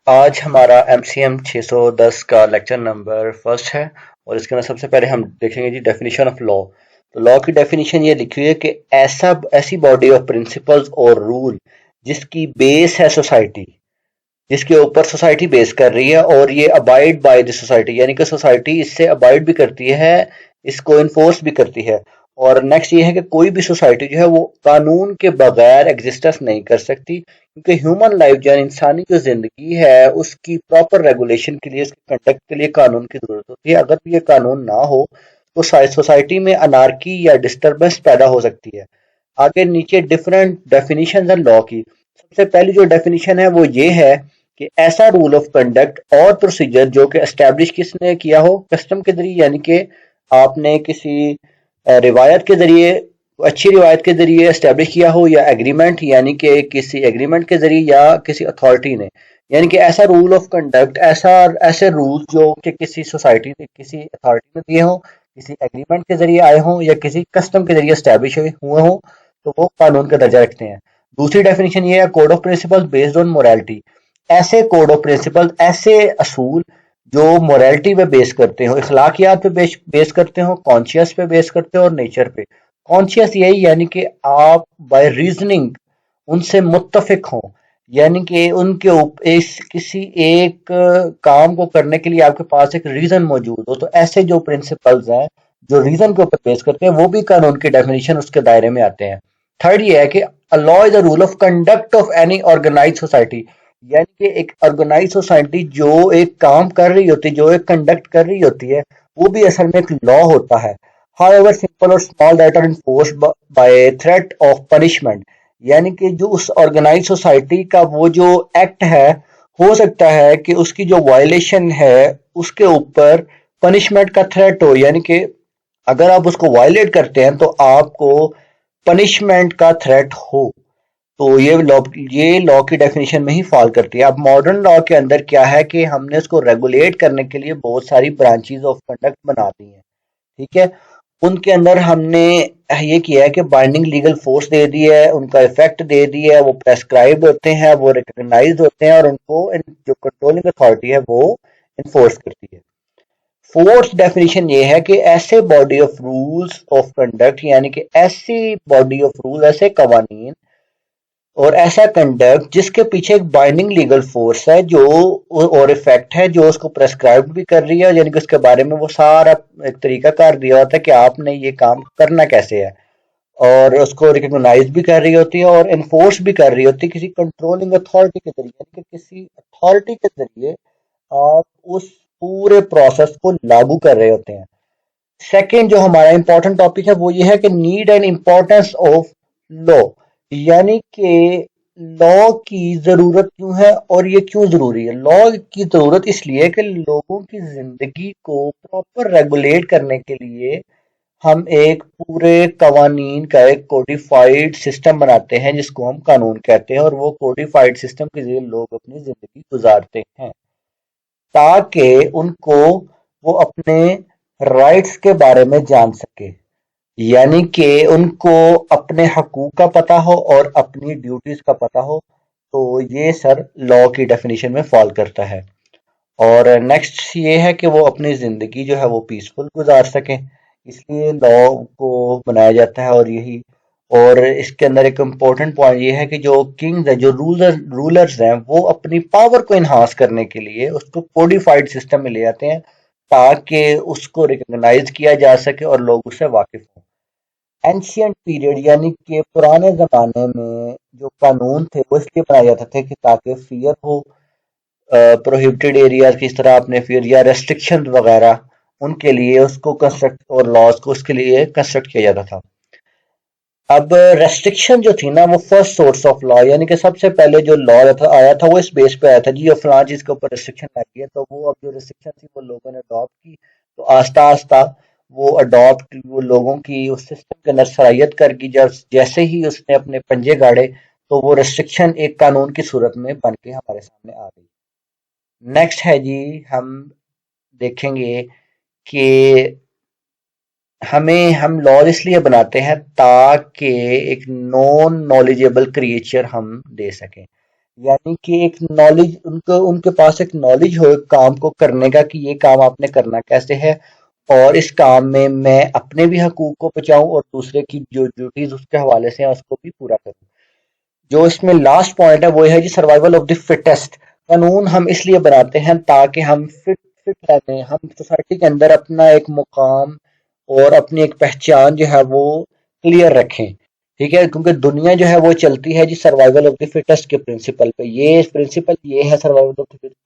आज हमारा MCM 610 का लेक्चर नंबर फर्स्ट है और इसके अंदर सबसे पहले हम देखेंगे जी डेफिनेशन ऑफ लॉ। तो लॉ की डेफिनेशन ये लिखी हुई है कि ऐसी बॉडी ऑफ प्रिंसिपल्स और रूल जिसकी बेस है सोसाइटी, जिसके ऊपर सोसाइटी बेस कर रही है और ये अबाइड बाय द सोसाइटी, यानी कि सोसाइटी इससे अबाइड भी करती है, इसको इन्फोर्स भी करती है। और नेक्स्ट ये है कि कोई भी सोसाइटी जो है वो कानून के बगैर एग्जिस्टेंस नहीं कर सकती, क्योंकि ह्यूमन लाइफ जो है, इंसानी जो जिंदगी है, उसकी प्रॉपर रेगुलेशन के लिए, उसके कंडक्ट के लिए कानून की जरूरत होती है। अगर ये कानून ना हो तो सोसाइटी में अनार्की या डिस्टरबेंस पैदा हो सकती है। आगे नीचे डिफरेंट डेफिनेशन है लॉ की। सबसे पहली जो डेफिनेशन है वो ये है कि ऐसा रूल ऑफ कंडक्ट और प्रोसीजर जो कि एस्टैब्लिश किसने किया हो, कस्टम के जरिए, यानी कि आपने किसी रिवायत के जरिए, अच्छी रिवायत के जरिए एस्टैब्लिश किया हो, या एग्रीमेंट यानी कि किसी एग्रीमेंट के जरिए, या किसी अथॉरिटी ने, यानी कि ऐसा रूल ऑफ कंडक्ट, ऐसे रूल जो कि किसी सोसाइटी ने, किसी अथॉरिटी ने दिए हों, किसी एग्रीमेंट के जरिए आए हों, या किसी कस्टम के जरिए एस्टैब्लिश हुए हों, तो वो कानून का दर्जा रखते हैं। दूसरी डेफिनेशन ये है code of principles based on morality. ऐसे कोड ऑफ प्रिंसिपल्स, ऐसे असूल जो मोरालिटी पे बेस करते हो, इखलाकियात पे बेस करते हो, कॉन्शियस पे बेस करते हो और नेचर पे। कॉन्शियस यही, यानी कि आप बाय रीजनिंग उनसे मुत्तफिक हों, यानी कि उनके इस किसी एक काम को करने के लिए आपके पास एक रीजन मौजूद हो। तो ऐसे जो प्रिंसिपल्स हैं जो रीजन के ऊपर बेस करते हैं, वो भी कानून की डेफिनेशन उसके दायरे में आते हैं। थर्ड ये है कि a law is a rule of conduct of any organize society, यानी कि एक ऑर्गेनाइज सोसाइटी जो एक काम कर रही होती है, जो एक कंडक्ट कर रही होती है, वो भी असल में एक लॉ होता है। हाउएवर सिंपल और small that are enforced by threat of punishment, यानी कि जो उस ऑर्गेनाइज सोसाइटी का वो जो एक्ट है, हो सकता है कि उसकी जो वायलेशन है उसके ऊपर पनिशमेंट का थ्रेट हो, यानी कि अगर आप उसको वायलेट करते हैं तो आपको पनिशमेंट का थ्रेट हो। तो ये लॉ की डेफिनेशन में ही फॉल करती है। अब मॉडर्न लॉ के अंदर क्या है कि हमने उसको रेगुलेट करने के लिए बहुत सारी ब्रांचेस ऑफ कंडक्ट बना दी हैं। ठीक है, उनके अंदर हमने ये किया है कि बाइंडिंग लीगल फोर्स दे दी है, उनका इफेक्ट दे दिया है, वो प्रेस्क्राइब्ड होते हैं, वो रिकॉग्नाइज्ड होते हैं, और उनको जो कंट्रोलिंग अथॉरिटी है वो इन्फोर्स करती है। फोर्थ डेफिनेशन ये है कि ऐसे body of rules of conduct, यानी कि ऐसी बॉडी ऑफ रूल, ऐसे कवानीन और ऐसा कंडक्ट जिसके पीछे एक बाइंडिंग लीगल फोर्स है, जो और इफेक्ट है, जो उसको प्रेस्क्राइब भी कर रही है, यानी कि उसके बारे में वो सारा एक तरीका कर दिया होता है कि आपने ये काम करना कैसे है, और उसको रिकॉग्नाइज भी कर रही होती है और इन्फोर्स भी कर रही होती है किसी कंट्रोलिंग अथॉरिटी के जरिए, यानी कि किसी अथॉरिटी के जरिए आप उस पूरे प्रोसेस को लागू कर रहे होते हैं। सेकंड जो हमारा इंपॉर्टेंट टॉपिक है वो ये है कि need and importance of law, यानी कि लॉ की जरूरत क्यों है और ये क्यों जरूरी है। लॉ की जरूरत इसलिए कि लोगों की जिंदगी को प्रॉपर रेगुलेट करने के लिए हम एक पूरे कवानीन का एक कोडिफाइड सिस्टम बनाते हैं, जिसको हम कानून कहते हैं, और वो कोडिफाइड सिस्टम के जरिए लोग अपनी जिंदगी गुजारते हैं, ताकि उनको वो अपने राइट्स के बारे में जान सके, यानी कि उनको अपने हकूक का पता हो और अपनी ड्यूटीज का पता हो। तो ये सर लॉ की डेफिनेशन में फॉल करता है। और नेक्स्ट ये है कि वो अपनी ज़िंदगी जो है वो पीसफुल गुजार सकें, इसलिए लॉ को बनाया जाता है। और यही, और इसके अंदर एक इम्पोर्टेंट पॉइंट ये है कि जो किंग्स हैं, जो रूलर्स हैं, वो अपनी पावर को इन्हांस करने के लिए उसको कोडिफाइड सिस्टम में ले आते हैं, ताकि उसको रिकॉग्नाइज किया जा सके और लोग उससे वाकिफ हों। एंशियंट पीरियड, यानी कि पुराने ज़माने में जो कानून थे वो इसलिए बनाए जाते थे कि ताकि फियर हो, प्रोहिबिटेड एरियाज की तरह आपने फिर, या रेस्ट्रिक्शन वगैरह, उनके लिए उसको कंस्ट्रक्ट, और लॉज को उसके लिए कंस्ट्रक्ट किया जाता था। अब रेस्ट्रिक्शन जो थी ना, वो फर्स्ट सोर्स ऑफ लॉ, यानी कि सबसे पहले जो लॉ आया था वो इस बेस पे आया था जी, ये फलां चीज के ऊपर रेस्ट्रिक्शन लगी है, तो वो अब जो रेस्ट्रिक्शन थी वो लोगों ने अडॉप्ट की। तो आस्ता आस्ता वो लोगों की उस सिस्टम के अंदर सरायत कर गई, जब जैसे ही उसने अपने पंजे गाड़े, तो वो रेस्ट्रिक्शन एक कानून की सूरत में बन के हमारे सामने आ गई। नेक्स्ट है जी, हम देखेंगे कि हम लॉज इसलिए बनाते हैं ताकि एक नॉन नॉलेजेबल क्रिएचर हम दे सकें। यानी कि एक नॉलेज उनको उनके पास एक नॉलेज हो एक काम को करने का कि ये काम आपने करना कैसे है और इस काम में मैं अपने भी हकूक को बचाऊं और दूसरे की जो ड्यूटीज उसके हवाले से हैं उसको भी पूरा करूं। जो इसमें लास्ट पॉइंट है वो है जी सर्वाइवल ऑफ द फिटेस्ट। कानून हम इसलिए बनाते हैं ताकि हम फिट फिट रहते हैं, हम सोसाइटी के अंदर अपना एक मुकाम और अपनी एक पहचान जो है वो क्लियर रखें। ठीक है, क्योंकि दुनिया जो है वो चलती है जी सर्वाइवल ऑफ द फिटेस्ट के प्रिंसिपल पे। ये प्रिंसिपल ये है सर्वाइवल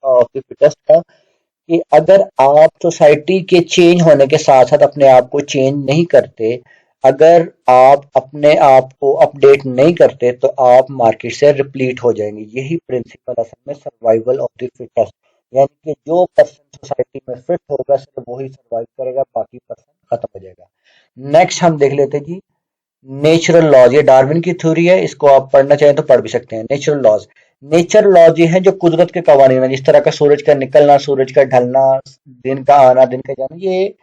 ऑफ द फिटेस्ट का कि अगर आप सोसाइटी के चेंज होने के साथ साथ अपने आप को चेंज नहीं करते, अगर आप अपने आप को अपडेट नहीं करते तो आप मार्केट से रिप्लीट हो जाएंगे। यही प्रिंसिपल असल में सर्वाइवल ऑफ द फिटेस्ट, यानी कि जो पर्सन सोसाइटी में फिट होगा सिर्फ वही सर्वाइव करेगा, बाकी पर्सन खत्म हो जाएगा। नेक्स्ट हम देख लेते हैं जी नेचुरल लॉज। ये डार्विन की थ्योरी है, इसको आप पढ़ना चाहें तो पढ़ भी सकते हैं। नेचुरल लॉज, नेचर लॉज ये है जो कुदरत के कवानीन है, जिस तरह का सूरज का निकलना, सूरज का ढलना, दिन का आना, दिन का जाना, ये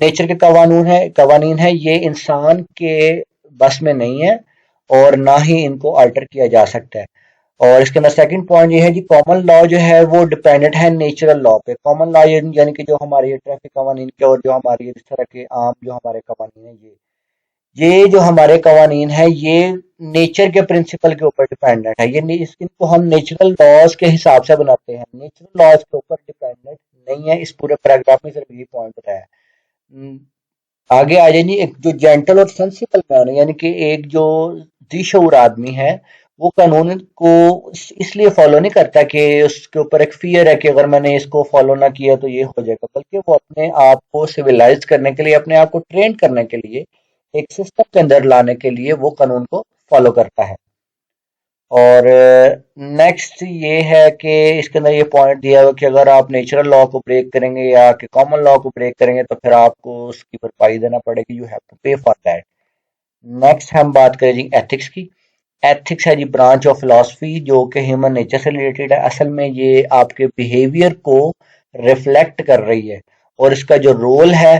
नेचर के कवानीन है। ये इंसान के बस में नहीं है और ना ही इनको अल्टर किया जा सकता है। और इसके अंदर सेकंड पॉइंट ये है कि कॉमन लॉ जो है वो डिपेंडेंट है नेचुरल लॉ पे। कॉमन लॉ यानी कि जो हमारे ये ट्रैफिक कवानीन के और जो हमारी इस तरह के आम जो हमारे कवानीन है, ये जो हमारे कवानीन है ये नेचर के प्रिंसिपल के ऊपर डिपेंडेंट है। इनको हम नेचुरल लॉज के हिसाब से बनाते हैं, नेचुरल लॉज के ऊपर डिपेंडेंट नहीं है। इस पूरे पैराग्राफ में सिर्फ यही पॉइंट बताया है। आगे आ जाइए, एक जो जेंटल और सेंसिबल मैन है, यानी कि एक जो दिशूर आदमी है, वो कानून को इसलिए फॉलो नहीं करता कि उसके ऊपर एक फियर है कि अगर मैंने इसको फॉलो ना किया तो ये हो जाएगा, बल्कि वो अपने आप को सिविलाइज करने के लिए, अपने आप को ट्रेन करने के लिए, एक सिस्टम के अंदर लाने के लिए वो कानून को फॉलो करता है। और नेक्स्ट ये है कि इसके अंदर ये पॉइंट दिया हुआ कि अगर आप नेचुरल लॉ को ब्रेक करेंगे या कि कॉमन लॉ को ब्रेक करेंगे तो फिर आपको उसकी भरपाई देना पड़ेगी, यू हैव टू पे फॉर दैट। नेक्स्ट हम बात करें जी एथिक्स की। एथिक्स है जी ब्रांच ऑफ फिलॉसफी जो कि ह्यूमन नेचर से रिलेटेड है। असल में ये आपके बिहेवियर को रिफ्लेक्ट कर रही है और इसका जो रोल है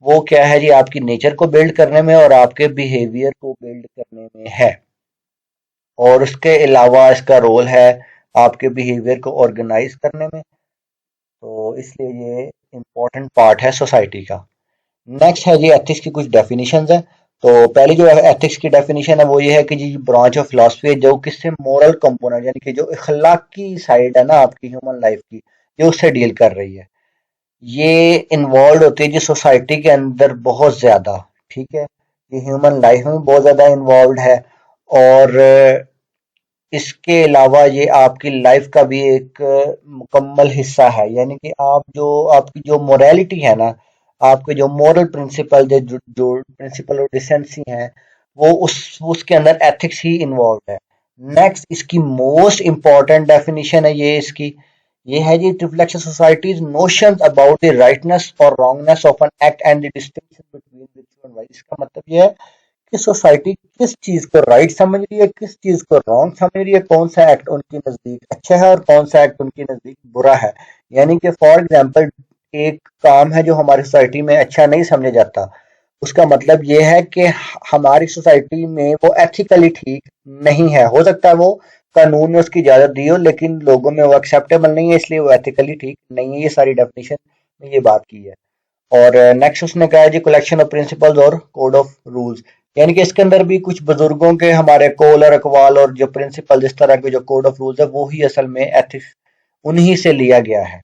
वो क्या है जी, आपकी नेचर को बिल्ड करने में और आपके बिहेवियर को बिल्ड करने में है। और उसके अलावा इसका रोल है आपके बिहेवियर को ऑर्गेनाइज करने में। तो इसलिए ये इम्पोर्टेंट पार्ट है सोसाइटी का। नेक्स्ट है जी एथिक्स की कुछ डेफिनेशंस है। तो पहली जो एथिक्स की डेफिनेशन है वो ये है कि जी ब्रांच ऑफ फिलॉसफी है जो किससे मोरल कंपोनेंट, यानी कि जो अखलाकी साइड है ना आपकी ह्यूमन लाइफ की, ये उससे डील कर रही है। ये इन्वॉल्व होती है जी सोसाइटी के अंदर बहुत ज्यादा। ठीक है, ये ह्यूमन लाइफ में बहुत ज्यादा इन्वॉल्व है। और इसके अलावा ये आपकी लाइफ का भी एक मुकम्मल हिस्सा है, यानी कि आप जो आपकी जो मोरालिटी है ना, आपके जो मोरल प्रिंसिपल जो प्रिंसिपल और डिसेंसी हैं, वो उसके अंदर एथिक्स ही इन्वॉल्व है। नेक्स्ट इसकी मोस्ट इंपॉर्टेंट डेफिनेशन है ये इसकी, ये है जी, it reflects society's notions about the rightness और wrongness of an act and the distinction between rich and wise. इसका मतलब ये है कि सोसाइटी किस चीज को राइट समझ रही है, किस चीज को रॉन्ग समझ रही है, कौन सा एक्ट उनके नजदीक अच्छा है और कौन सा एक्ट उनके नजदीक बुरा है। यानी कि फॉर एग्जांपल एक काम है जो हमारी सोसाइटी में अच्छा नहीं समझा जाता, उसका मतलब ये है कि हमारी सोसाइटी में वो एथिकली ठीक नहीं है। हो सकता है वो कानून ने उसकी इजाजत दी हो लेकिन लोगों में वो एक्सेप्टेबल नहीं है, इसलिए वो एथिकली ठीक नहीं है। ये सारी डेफिनेशन में ये बात की है। और नेक्स्ट उसने कहा है जी कलेक्शन ऑफ प्रिंसिपल्स और कोड ऑफ रूल्स, यानी कि इसके अंदर भी कुछ बुजुर्गों के हमारे कौल और अकवाल और जो प्रिंसिपल इस तरह के जो कोड ऑफ रूल्स है वो ही असल में एथिक्स उन्हीं से लिया गया है।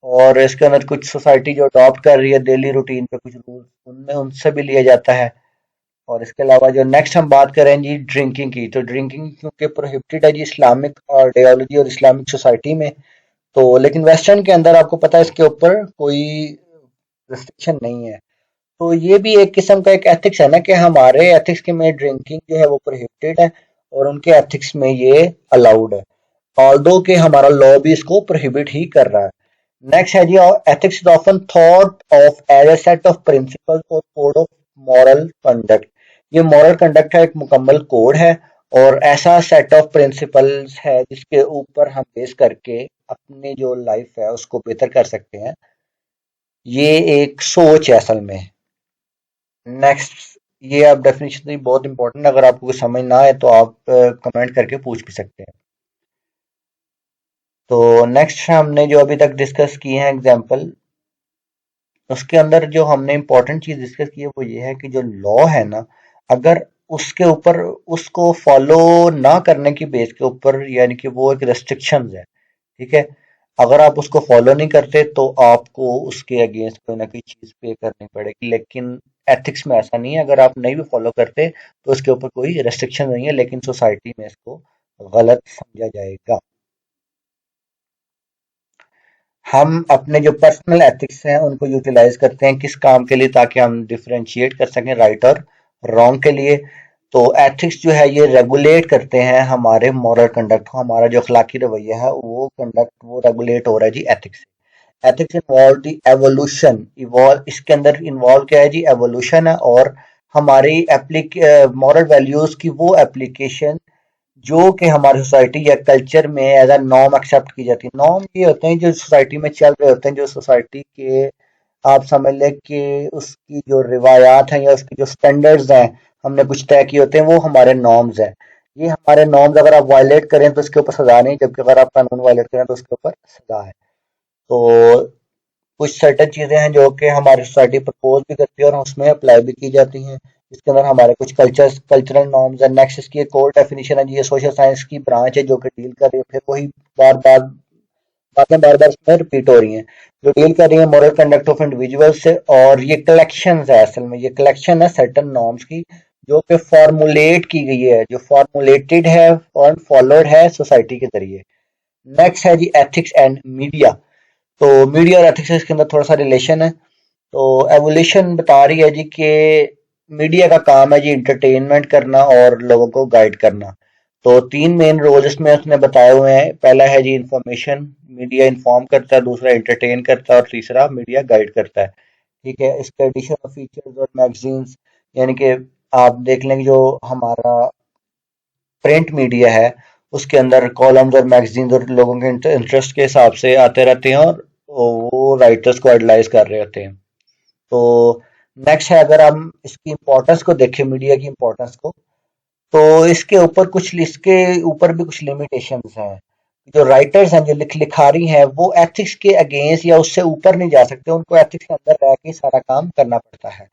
और इसके अंदर कुछ सोसाइटी जो अडॉप्ट कर रही है डेली रूटीन पे कुछ रूल्स, उनमें उनसे भी लिया जाता है। और इसके अलावा जो नेक्स्ट हम बात करें जी ड्रिंकिंग की, तो ड्रिंकिंग क्योंकि प्रोहिबिटेड है जी इस्लामिक आइडियोलॉजी और इस्लामिक सोसाइटी में, तो लेकिन वेस्टर्न के अंदर आपको पता है इसके ऊपर कोई रिस्ट्रिक्शन नहीं है। तो ये भी एक किस्म का एक एथिक्स है ना कि हमारे एथिक्स के में ड्रिंकिंग जो है वो प्रोहिबिटेड है और उनके एथिक्स में ये अलाउड है, ऑल्दो कि हमारा लॉ भी इसको प्रोहिबिट ही कर रहा है। नेक्स्ट है जी ethics is often thought of as a set of principles और कोड ऑफ मॉरल कंडक्ट। ये मॉरल कंडक्ट है, एक मुकम्मल कोड है और ऐसा सेट ऑफ प्रिंसिपल्स है जिसके ऊपर हम बेस करके अपनी जो लाइफ है उसको बेहतर कर सकते हैं। ये एक सोच है असल में। नेक्स्ट ये आप डेफिनेशन बहुत इंपॉर्टेंट है, अगर आपको कुछ समझ ना आए तो आप कमेंट करके पूछ भी सकते हैं। तो नेक्स्ट हमने जो अभी तक डिस्कस किए हैं एग्जाम्पल, उसके अंदर जो हमने इम्पोर्टेंट चीज डिस्कस की है वो ये है कि जो लॉ है ना, अगर उसके ऊपर उसको फॉलो ना करने की बेस के ऊपर, यानी कि वो एक रेस्ट्रिक्शंस है, ठीक है, अगर आप उसको फॉलो नहीं करते तो आपको उसके अगेंस्ट कोई ना कोई चीज पे करनी पड़ेगी, लेकिन एथिक्स में ऐसा नहीं है। अगर आप नहीं भी फॉलो करते तो उसके ऊपर कोई रेस्ट्रिक्शन नहीं है, लेकिन सोसाइटी में इसको गलत समझा जाएगा। हम अपने जो पर्सनल एथिक्स हैं उनको यूटिलाइज करते हैं किस काम के लिए, ताकि हम डिफरेंशिएट कर सकें राइट और रॉन्ग के लिए। तो एथिक्स जो है ये रेगुलेट करते हैं हमारे मॉरल कंडक्ट को, हमारा जो अखलाकी रवैया है वो कंडक्ट वो रेगुलेट हो रहा है जी एथिक्स से। एथिक्स इन्वॉल्व दी एवोल्यूशन, इवॉल्व इसके अंदर इन्वॉल्व क्या है जी, एवोल्यूशन है, और हमारी एप्लीक मॉरल वैल्यूज की वो एप्लीकेशन जो कि हमारी सोसाइटी या कल्चर में एज अ नॉर्म एक्सेप्ट की जाती है। नॉर्म ये होते हैं जो सोसाइटी में चल रहे होते हैं, जो सोसाइटी के आप समझ लें कि उसकी जो रिवायात हैं या उसकी जो स्टैंडर्ड्स हैं हमने कुछ तय किए होते हैं, वो हमारे नॉर्म्स हैं। ये हमारे नॉर्म्स अगर आप वायलेट करें तो उसके ऊपर सजा नहीं, जबकि अगर आप कानून वायलेट करें तो उसके ऊपर सजा है। तो कुछ सर्टेन चीजें हैं जो कि हमारी सोसाइटी प्रपोज भी करती है और उसमें अप्लाई भी की जाती हैं। इसके अंदर हमारे कुछ कल्चरल नॉर्म्स है। नेक्स्ट इसकी एक और डेफिनेशन है जी, ये सोशल साइंस की ब्रांच है जो कि डील कर रही है, फिर वही बार बार बातें बार बार इसमें रिपीट हो रही हैं, जो डील कर रही है मॉरल कंडक्ट ऑफ इंडिविजुअल से। और ये कलेक्शन है, असल में ये कलेक्शन है सर्टन नॉर्म्स की, जो कि फॉर्मुलेट की गई है, जो फॉर्मुलेटेड है और फॉलोड है सोसाइटी के जरिए। नेक्स्ट है जी एथिक्स एंड मीडिया। तो मीडिया और एथिक्स इसके अंदर थोड़ा सा रिलेशन है। तो एवोल्यूशन बता रही है जी कि मीडिया का काम है जी इंटरटेनमेंट करना और लोगों को गाइड करना। तो तीन मेन रोल इसमें उसने बताए हुए हैं। पहला है जी इंफॉर्मेशन, मीडिया इन्फॉर्म करता है, दूसरा एंटरटेन करता है और तीसरा मीडिया गाइड करता है। ठीक है, इसके एडिशन ऑफ फीचर्स और मैगजीन्स, यानी कि आप देख लेंगे जो हमारा प्रिंट मीडिया है उसके अंदर कॉलम्स और मैगजीन्स और लोगों के इंटरेस्ट के हिसाब से आते रहते हैं और वो राइटर्स को एडलाइज कर रहे होते हैं। तो नेक्स्ट है, अगर हम इसकी इम्पोर्टेंस को देखें, मीडिया की इम्पोर्टेंस को, तो इसके ऊपर कुछ इसके ऊपर भी कुछ लिमिटेशंस हैं। जो राइटर्स हैं, जो लिखारी हैं, वो एथिक्स के अगेंस्ट या उससे ऊपर नहीं जा सकते, उनको एथिक्स के अंदर रह के सारा काम करना पड़ता है।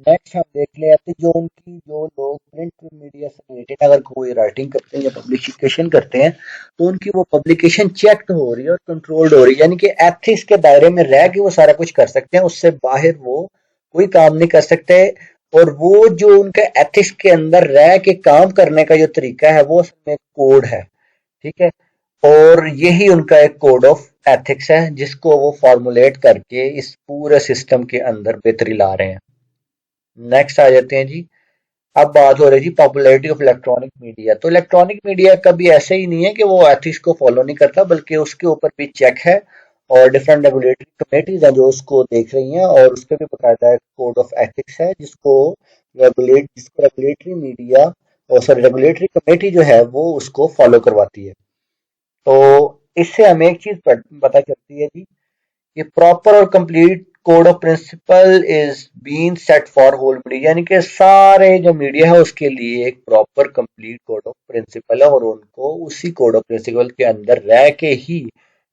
नेक्स्ट हम देख ले आते जो उनकी जो लोग प्रिंट मीडिया से रिलेटेड अगर कोई राइटिंग करते हैं या पब्लिकेशन करते हैं, तो उनकी वो पब्लिकेशन चेक्ड हो रही है और कंट्रोल्ड हो रही है, यानी कि एथिक्स के दायरे में रह के वो सारा कुछ कर सकते हैं, उससे बाहर वो कोई काम नहीं कर सकते। और वो जो उनका एथिक्स के अंदर रह के काम करने का जो तरीका है वो उसमें कोड है, ठीक है, और यही उनका एक कोड ऑफ एथिक्स है जिसको वो फॉर्मुलेट करके इस पूरे सिस्टम के अंदर बेहतरी ला रहे हैं। नेक्स्ट आ जाते हैं जी, अब बात हो रही है जी पॉपुलैरिटी ऑफ इलेक्ट्रॉनिक मीडिया। तो इलेक्ट्रॉनिक मीडिया कभी ऐसे ही नहीं है कि वो एथिक्स को फॉलो नहीं करता, बल्कि उसके ऊपर भी चेक है और डिफरेंट रेगुलेटरी कमेटीज हैं जो उसको देख रही हैं, और उस पर भी बकायदा कोड ऑफ एथिक्स है जिसको रेगुलेटरी मीडिया और सॉरी रेगुलेटरी कमेटी जो है वो उसको फॉलो करवाती है। तो इससे हमें एक चीज पता चलती है जी, ये प्रॉपर और complete code of principle is been set for whole media, यानी कि सारे जो मीडिया है उसके लिए एक proper complete code of principle है, और उनको उसी कोड ऑफ प्रिंसिपल के अंदर रह के ही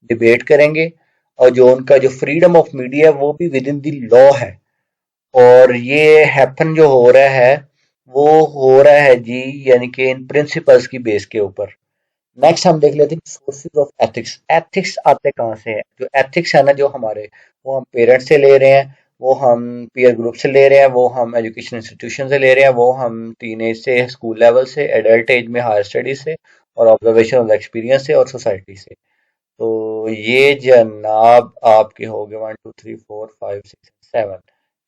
डिबेट करेंगे। और जो उनका जो फ्रीडम ऑफ मीडिया है वो भी विद इन द लॉ है। और ये हैपन जो हो रहा है वो हो रहा है जी, यानी कि इन प्रिंसिपल्स की बेस के ऊपर। नेक्स्ट हम देख लेते हैं सोर्सेज ऑफ एथिक्स। एथिक्स आते कहाँ से है? जो एथिक्स है ना जो हमारे, वो हम पेरेंट्स से ले रहे हैं, वो हम पीयर ग्रुप से ले रहे हैं, वो हम एजुकेशन इंस्टीट्यूशन से ले रहे हैं, वो हम टीनेज से, स्कूल लेवल से, एडल्ट एज में हायर स्टडीज से, और ऑब्जर्वेशन ऑफ एक्सपीरियंस से और सोसाइटी से। तो ये जनाब आपके हो गए 1 2 3 4 5 6 7,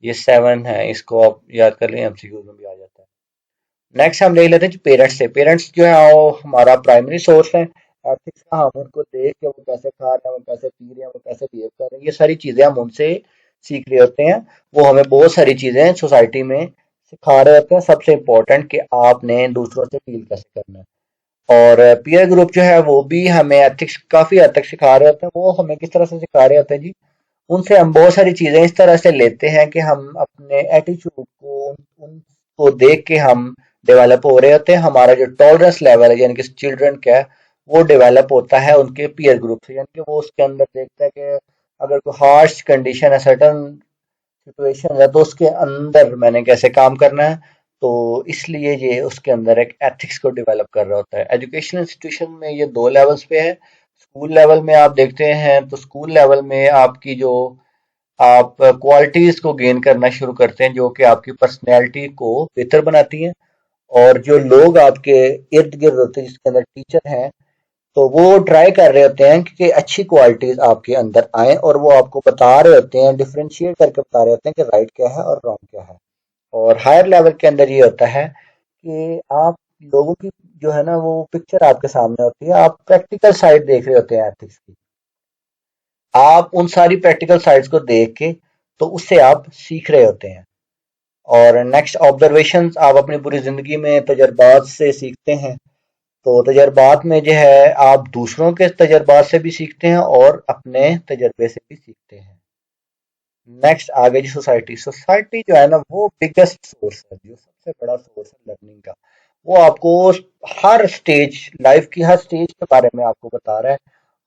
ये 7 है, इसको आप याद कर लें, एमसीक्यू में भी आ जाता है। नेक्स्ट हम देख लेते हैं पेरेंट्स से। पेरेंट्स जो है वो हमारा प्राइमरी सोर्स है एथिक्स का। हम उनको देख के वो कैसे खा रहे हैं, वो कैसे पी रहे हैं, वो कैसे बिहेव कर रहे हैं, ये सारी चीजें हम उनसे सीख रहे होते हैं। वो हमें बहुत सारी चीजें सोसाइटी में सिखा रहे होते हैं, सबसे इम्पोर्टेंट कि आपने दूसरों से डील कैसे करना है। और पीयर ग्रुप जो है वो भी हमें एथिक्स काफी हद तक सिखा रहे होते हैं। वो हमें किस तरह से सिखा रहे होते हैं जी, उनसे हम बहुत सारी चीजें इस तरह से लेते हैं कि हम अपने एटीट्यूड को उनको देख के हम डेवलप हो रहे होते हैं। हमारा जो टॉलरेंस लेवल है यानी कि चिल्ड्रन का है वो डेवलप होता है उनके पीयर ग्रुप से, यानी कि वो उसके अंदर देखता है कि अगर कोई हार्श कंडीशन है, सर्टन सिचुएशन है, तो उसके अंदर मैंने कैसे काम करना है। तो इसलिए ये उसके अंदर एक एथिक्स को डेवलप कर रहा होता है। एजुकेशनल इंस्टीट्यूशन में ये दो लेवल्स पे है। स्कूल लेवल में आप देखते हैं तो स्कूल लेवल में आपकी जो आप क्वालिटीज को गेन करना शुरू करते हैं जो कि आपकी पर्सनैलिटी को बेहतर बनाती हैं। और जो लोग आपके इर्द गिर्द होते हैं जिसके अंदर टीचर हैं, तो वो ट्राई कर रहे होते हैं कि अच्छी क्वालिटीज आपके अंदर आए, और वो आपको बता रहे होते हैं, डिफरेंशिएट करके बता रहे होते हैं कि राइट क्या है और रॉन्ग क्या है। और हायर लेवल के अंदर ये होता है कि आप लोगों की जो है ना वो पिक्चर आपके सामने होती है, आप प्रैक्टिकल साइड देख रहे होते हैं एथिक्स की। आप उन सारी प्रैक्टिकल साइड्स को देख के तो उससे आप सीख रहे होते हैं। और नेक्स्ट ऑब्जर्वेशंस आप अपनी पूरी जिंदगी में तजर्बात से सीखते हैं। तो तजर्बात में जो है आप दूसरों के तजर्बात से भी सीखते हैं और अपने तजर्बे से भी सीखते हैं। नेक्स्ट आगे जी सोसाइटी। सोसाइटी जो है ना वो बिगेस्ट सोर्स है, जो सबसे बड़ा सोर्स है लर्निंग का। वो आपको हर स्टेज, लाइफ की हर स्टेज के बारे में आपको बता रहा है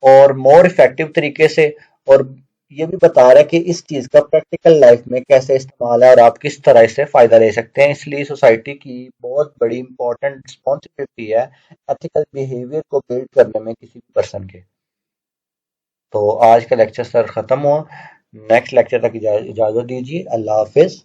और मोर इफेक्टिव तरीके से। और ये भी बता रहा है कि इस चीज का प्रैक्टिकल लाइफ में कैसे इस्तेमाल है और आप किस तरह इससे फायदा ले सकते हैं। इसलिए सोसाइटी की बहुत बड़ी इंपॉर्टेंट रिस्पॉन्सिबिलिटी है एथिकल बिहेवियर को बिल्ड करने में किसी भी पर्सन के। तो आज का लेक्चर सर खत्म हुआ। नेक्स्ट लेक्चर तक इजाजत दीजिए। अल्लाह हाफिज।